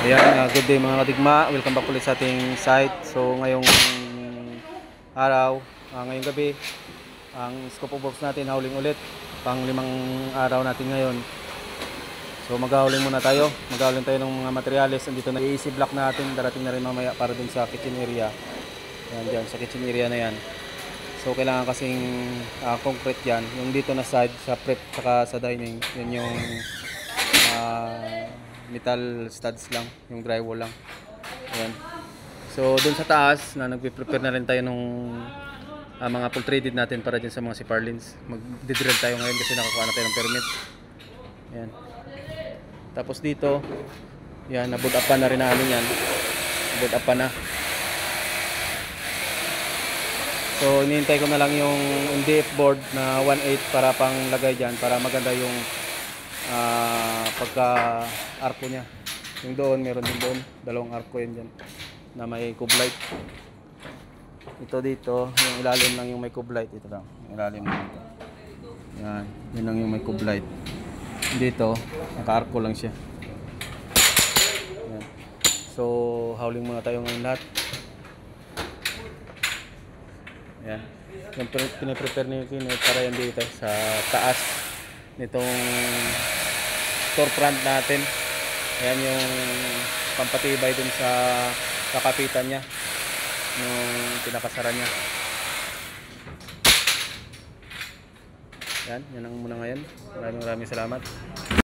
Ayan, good day mga kadigma. Welcome back ulit sa ating site. So ngayong araw, ngayong gabi, ang scope of works natin hauling ulit. Pang 5 araw natin ngayon. So maghauling muna tayo. Maghauling tayo ng mga materyales. Andito na i-easy block natin. Darating na rin mamaya para dun sa kitchen area. Ayan, dyan sa kitchen area na yan. So kailangan kasing concrete yan. Yung dito na side sa prep saka sa dining. Yan yung metal studs lang, yung drywall lang. Ayan. So doon sa taas na nagpe-prepare na rin tayo nung mga full threaded natin para dyan sa mga siparlins. Mag-drill tayo ngayon kasi nakakuha na tayo ng permit. Ayan. Tapos dito, yan, na-board up pa na rin namin yan. Board up pa na. So hinihintay ko na lang yung MDF board na 1/8 para pang lagay dyan para maganda yung pagka arko nya. Yung doon, meron din doon, dalawang arko yan dyan na may cube light. Ito dito, yung ilalim lang yung may cube light. Ito lang, yung ilalim lang ito. Yan, yun lang yung may cube light. Dito, naka-arko lang siya. Yan. So hauling muna tayo ngayon lahat. Yan, yung piniprepare ni Kino para yan dito sa taas nitong storefront natin. Ayan yung pampatibay dun sa kakapitan nya, yung pinakasara nya. Yan ang muna ngayon. Maraming salamat.